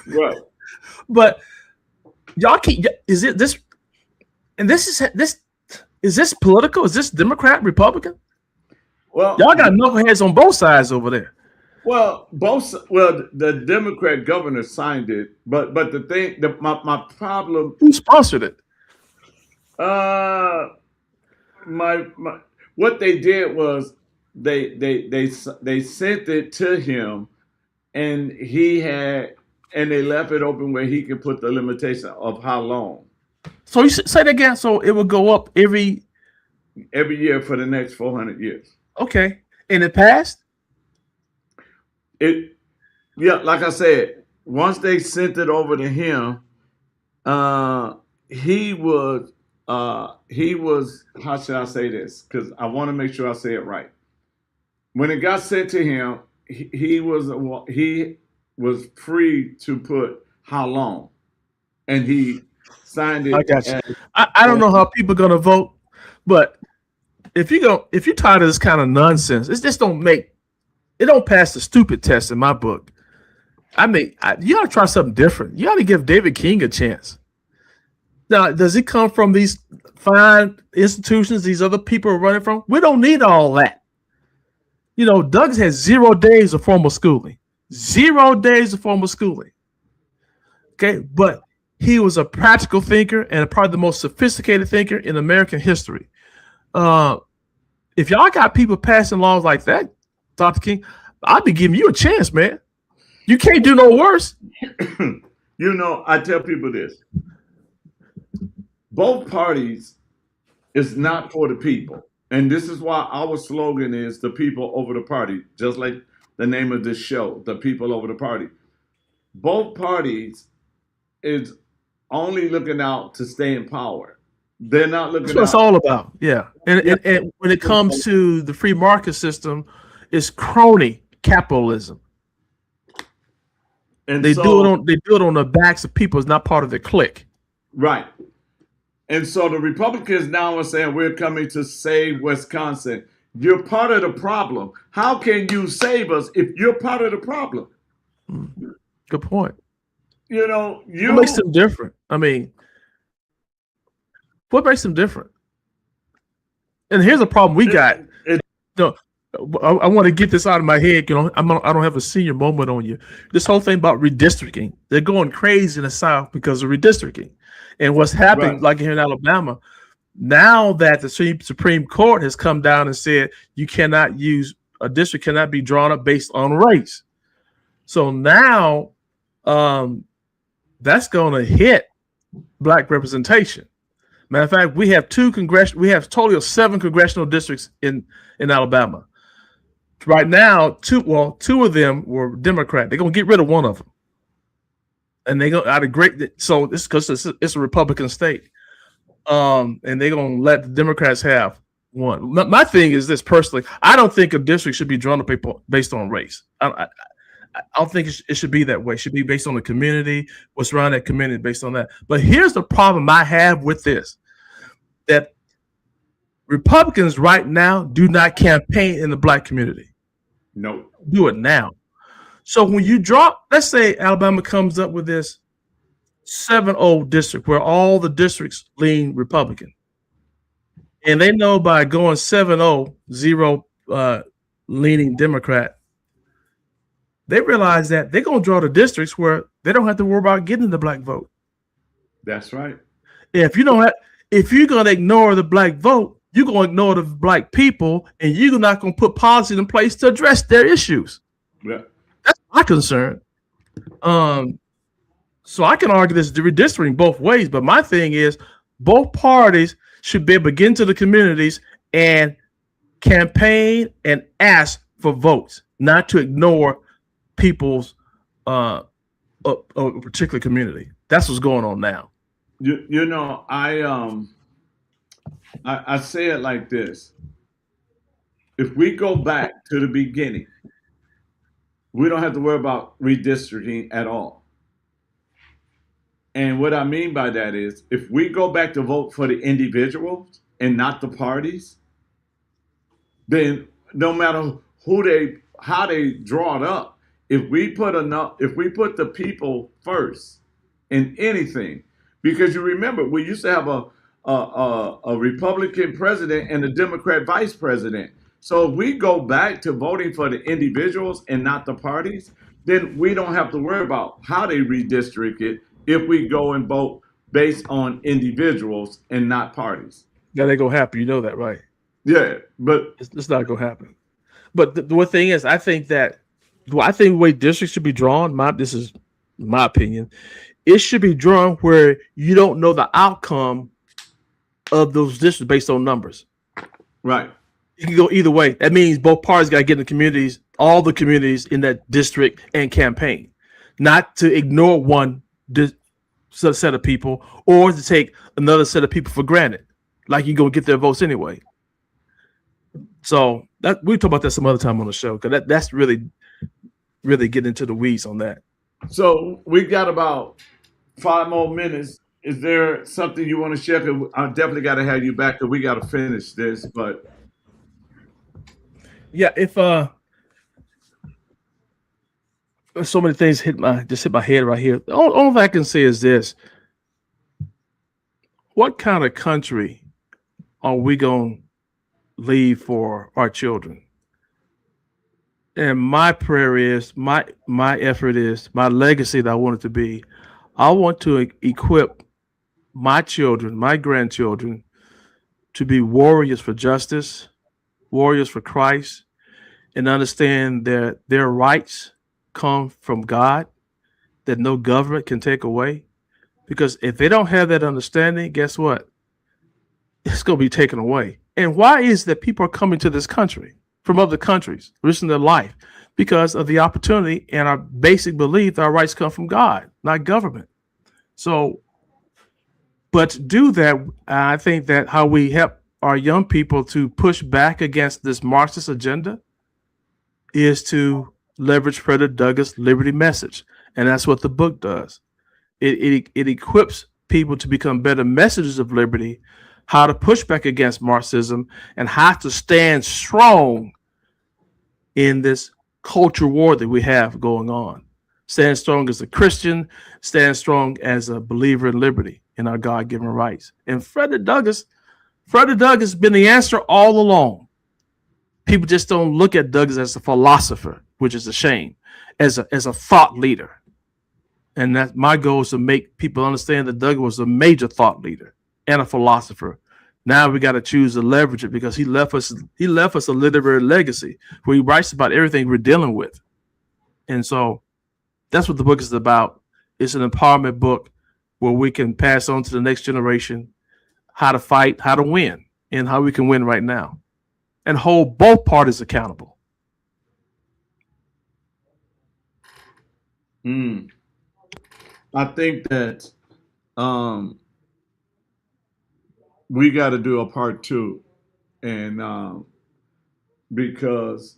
Right. But y'all keep, is it this, and is this political? Is this Democrat, Republican? Well, Y'all got knuckleheads on both sides over there. Well, the Democrat governor signed it, but the thing, my problem. Who sponsored it? My what they did was they sent it to him, and they left it open where he could put the limitation of how long. So you say that again. So it would go up every year for the next 400 years. Okay. In the past? Like I said, once they sent it over to him, he was how should I say this? Because I want to make sure I say it right. When it got sent to him, he was free to put how long, and he signed it. I got you. I don't know how people are gonna vote, but if you're tired of this kind of nonsense, it just don't pass the stupid test in my book. I mean, you ought to try something different. You ought to give David King a chance. Now, does it come from these fine institutions these other people are running from? We don't need all that. You know, Douglas has 0 days of formal schooling. 0 days of formal schooling. Okay, but he was a practical thinker and probably the most sophisticated thinker in American history. If y'all got people passing laws like that, Dr. King, I'll be giving you a chance, man. You can't do no worse. You know, I tell people this. Both parties is not for the people. And this is why our slogan is the people over the party, just like the name of this show, the people over the party. Both parties is only looking out to stay in power. They're not looking. That's what it's all about. Yeah. And when it comes to the free market system, it's crony capitalism. And they do it on the backs of people. It's not part of their clique. Right. And so the Republicans now are saying we're coming to save Wisconsin. You're part of the problem. How can you save us if you're part of the problem? Good point. You know, what makes them different? I mean, What makes them different? And here's a problem we got. No, I want to get this out of my head. You know, I don't have a senior moment on you. This whole thing about redistricting, they're going crazy in the South because of redistricting. And what's happening, Right. like here in Alabama, now that the Supreme Court has come down and said you cannot use a district cannot be drawn up based on race. So now that's going to hit black representation. Matter of fact, we have we have a total of 7 congressional districts in Alabama. Right now, two of them were Democrat. They're gonna get rid of one of them, and they go out of so this because it's a Republican state, and they're gonna let the Democrats have one. My thing is this personally, I don't think a district should be drawn up based on race. I don't think it should be that way. It should be based on the community, what's around that community, based on that. But here's the problem I have with this: that Republicans right now do not campaign in the black community. No. Do it now. So when you drop, let's say Alabama comes up with this 7-0 district where all the districts lean Republican. And they know by going 7-0, 0 leaning Democrat, they realize that they're going to draw the districts where they don't have to worry about getting the black vote. That's right. If you're going to ignore the black vote, you're going to ignore the black people, and you're not going to put policies in place to address their issues. Yeah. That's my concern. So I can argue this redistricting both ways, but my thing is both parties should be able to get into the communities and campaign and ask for votes, not to ignore people's a particular community. That's what's going on now. You know, I say it like this. If we go back to the beginning, we don't have to worry about redistricting at all. And what I mean by that is if we go back to vote for the individuals and not the parties, then no matter how they draw it up, if we put the people first in anything, because you remember we used to have a Republican president and a Democrat vice president. So if we go back to voting for the individuals and not the parties, then we don't have to worry about how they redistrict it if we go and vote based on individuals and not parties. That ain't gonna happen. You know that, right? Yeah, but It's not gonna happen. But the one thing is, I think the way districts should be drawn. This is my opinion. It should be drawn where you don't know the outcome of those districts based on numbers. right. It can go either way. That means both parties got to get in the communities, all the communities in that district, and campaign, not to ignore one set of people or to take another set of people for granted, like you go get their votes anyway. So that we talk about that some other time on the show because that's really getting into the weeds on that. So we got about 5 more minutes. Is there something you want to share? 'Cause I definitely got to have you back because we got to finish this. But Yeah, if so many things hit my head right here. All I can say is this: what kind of country are we going to leave for our children? And my prayer is, my effort is, my legacy that I want it to be, I want to equip my children, my grandchildren, to be warriors for justice, warriors for Christ, and understand that their rights come from God, that no government can take away. Because if they don't have that understanding, guess what? It's going to be taken away. And why is that people are coming to this country from other countries, risking their life? Because of the opportunity and our basic belief that our rights come from God, not government. So, but to do that, I think that how we help our young people to push back against this Marxist agenda is to leverage Frederick Douglass' liberty message. And that's what the book does. It equips people to become better messengers of liberty, how to push back against Marxism, and how to stand strong in this culture war that we have going on. Stand strong as a Christian, stand strong as a believer in liberty. in our God-given rights. And Frederick Douglass has been the answer all along. People just don't look at Douglass as a philosopher, which is a shame, as a thought leader. And that my goal is to make people understand that Douglass was a major thought leader and a philosopher. Now we got to choose to leverage it because he left us a literary legacy where he writes about everything we're dealing with. And so that's what the book is about. It's an empowerment book where we can pass on to the next generation how to fight, how to win, and how we can win right now, and hold both parties accountable. I think that we got to do a part 2, and because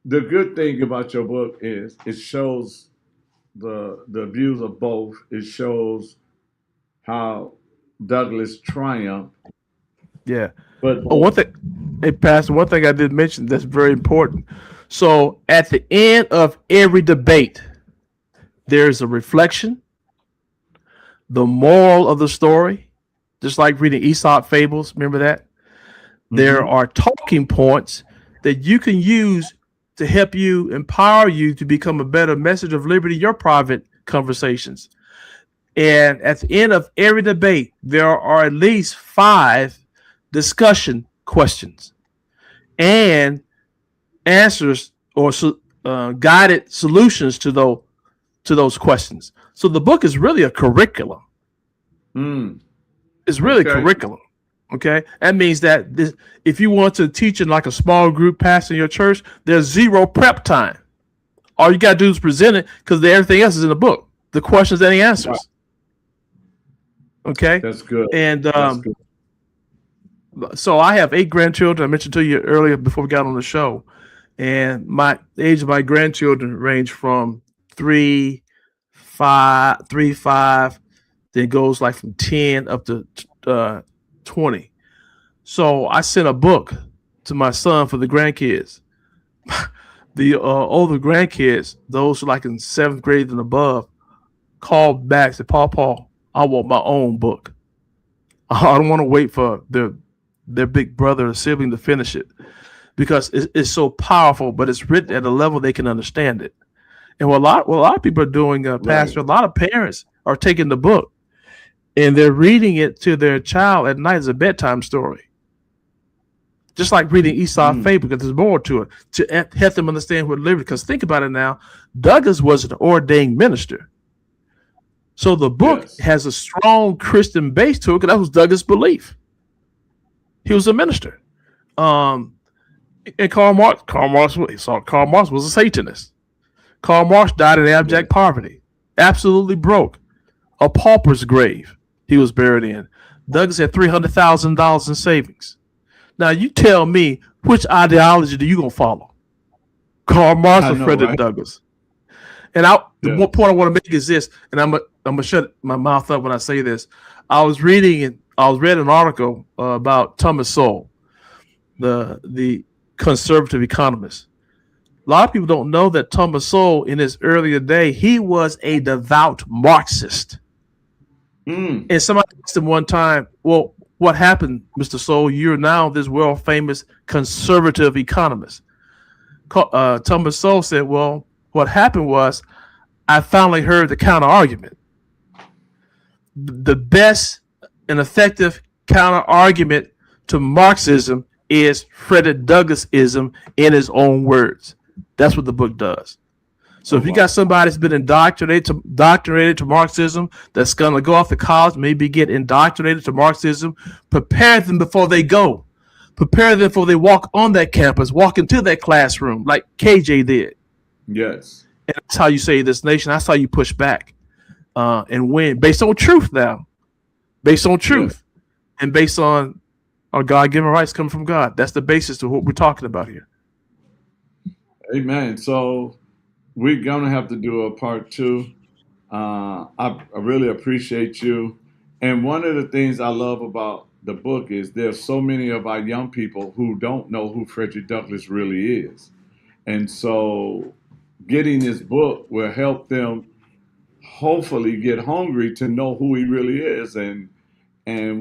the good thing about your book is it shows the views of both. It shows how Douglass triumphed. Yeah. But One thing, hey, Pastor, one thing I did mention that's very important. So at the end of every debate, there's a reflection, the moral of the story, just like reading Aesop fables. Remember that? There are talking points that you can use to help you, empower you to become a better message of liberty in your private conversations. And at the end of every debate, there are at least 5 discussion questions and answers or guided solutions to those questions. So the book is really a curriculum. It's really curriculum. Okay, that means that if you want to teach in like a small group pastor in your church, there's 0 prep time. All you got to do is present it because everything else is in the book, the questions and the answers. Okay, that's good. And That's good. so I have 8 grandchildren. I mentioned to you earlier before we got on the show, and the age of my grandchildren range from 3, 5, then goes like from 10 up to 20. So I sent a book to my son for the grandkids. The older grandkids, those like in 7th grade and above, called back, said, Paul, I want my own book. I don't want to wait for their big brother or sibling to finish it because it's so powerful, but it's written at a level they can understand it. And what a lot of people are doing, Pastor, a lot of parents are taking the book and they're reading it to their child at night as a bedtime story. Just like reading Aesop fable, because there's more to it, to help them understand what liberty. Because think about it now, Douglass was an ordained minister. So the book has a strong Christian base to it because that was Douglass' belief. He was a minister. And Karl Marx was a Satanist. Karl Marx died in abject poverty, absolutely broke, a pauper's grave he was buried in. Douglass had $300,000 in savings. Now you tell me, which ideology do you gonna follow? Karl Marx or Frederick Douglass? And one point I want to make is this, and I'm gonna shut my mouth up when I say this. I read an article about Thomas Sowell, the conservative economist. A lot of people don't know that Thomas Sowell, in his earlier day, he was a devout Marxist. And somebody asked him one time, well, what happened, Mr. Sowell? You're now this world famous conservative economist. Thomas Sowell said, well, what happened was I finally heard the counter argument. The best and effective counter argument to Marxism is Frederick Douglassism in his own words. That's what the book does. So if you got somebody that's been indoctrinated to Marxism, that's going to go off to college, maybe get indoctrinated to Marxism, prepare them before they go. Prepare them before they walk on that campus, walk into that classroom like KJ did. Yes. And that's how you save this nation. That's how you push back and win based on truth now. Based on truth and based on our God-given rights coming from God. That's the basis of what we're talking about here. Amen. So we're going to have to do a part 2. I really appreciate you. And one of the things I love about the book is there's so many of our young people who don't know who Frederick Douglass really is. And so getting this book will help them hopefully get hungry to know who he really is, and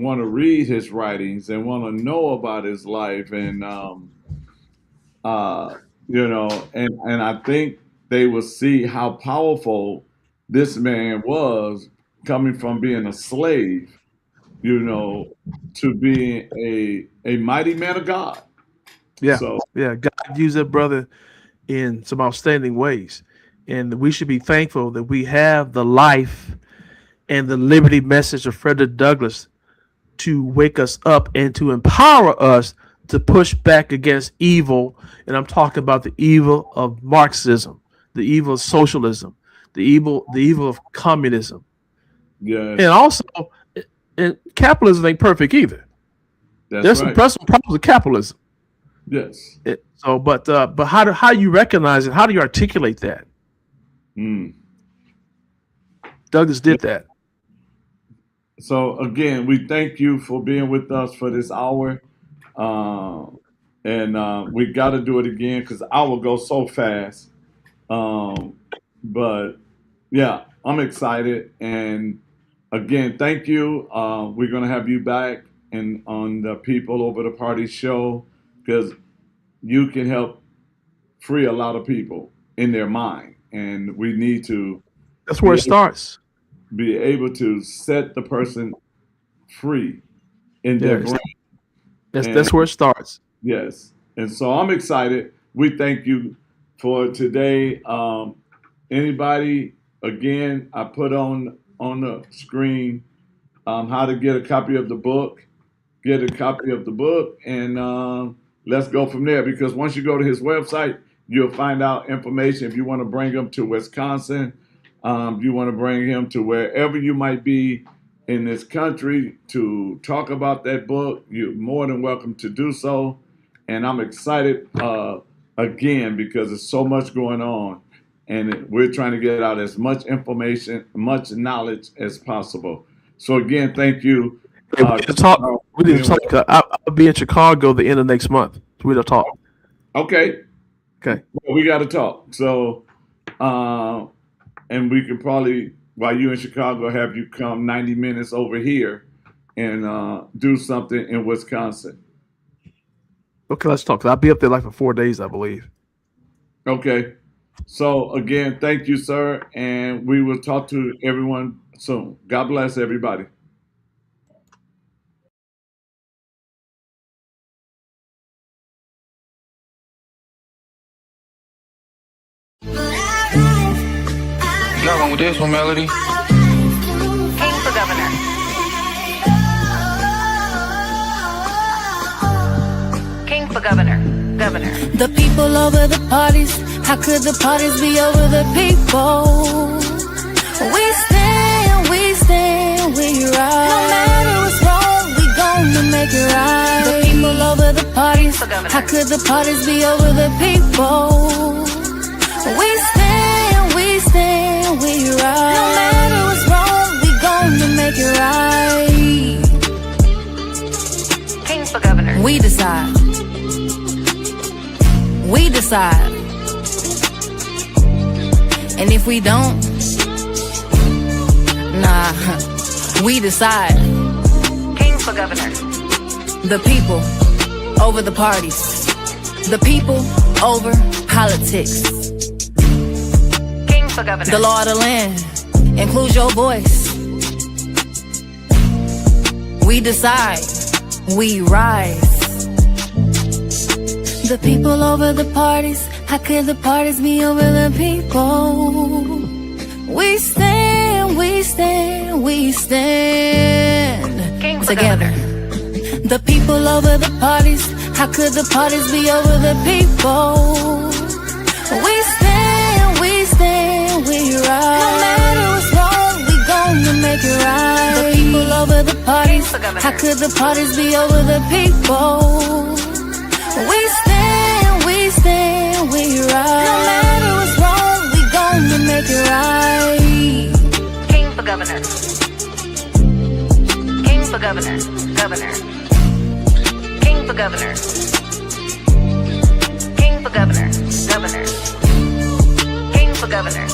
want to read his writings and want to know about his life, and uh, and I think they will see how powerful this man was, coming from being a slave, to being a mighty man of God. Yeah, So yeah. God used that brother in some outstanding ways, and we should be thankful that we have the life and the liberty message of Frederick Douglass to wake us up and to empower us to push back against evil. And I'm talking about the evil of Marxism, the evil of socialism, the evil of communism, and yes, also, and capitalism ain't perfect either. that's There's some right. personal problems with capitalism. Yes. But how do you recognize it? How do you articulate that? Mm. Douglas did that. So again, we thank you for being with us for this hour, uh, and we got to do it again because the hour goes so fast. Um, but yeah, I'm excited, and again, thank you. We're gonna have you back and on the People Over the Party show, because you can help free a lot of people in their mind, and we need to That's where it starts. be able to set the person free in their Yeah, brain. that's And that's where it starts. yes, and so I'm excited. We thank you for today. Anybody, again, I put on the screen how to get a copy of the book. Get a copy of the book, and let's go from there. Because once you go to his website, you'll find out information. If you want to bring him to Wisconsin, you want to bring him to wherever you might be in this country to talk about that book, you're more than welcome to do so. And I'm excited again because there's so much going on, and we're trying to get out as much information, much knowledge as possible. So again, thank you. And we need to talk. We need to talk. I'll be in Chicago the end of next month. We'll talk. Okay, Okay. well, we got to talk. So, and we can probably, while you're in Chicago, have you come 90 minutes over here and do something in Wisconsin. Okay, let's talk. I'll be up there like for 4 days, I believe. Okay. So again, thank you, sir, and we will talk to everyone soon. God bless everybody. You got one with this one, Melody? King for governor. King for governor. Governor. The people over the parties. How could the parties be over the people? We stand, we ride. No matter what's wrong, we gonna make it right. The people over the parties. How could the parties be over the people? We stand, we ride. No matter what's wrong, we gonna make it right. King for governor. We decide. We decide. And if we don't, nah, we decide. King for governor. The people over the parties. The people over politics. King for governor. The law of the land includes your voice. We decide. We rise. The people over the parties. How could the parties be over the people? We stand, we stand, we stand King for together. The people over the parties. How could the parties be over the people? We stand, we ride. No matter what's wrong, we gonna make it right. The people over the parties. How could the parties be over the people? We stand, we ride. No matter what's wrong, we gonna make it right. King for governor. King for governor. Governor. King for governor. King for governor. Governor. King for governor.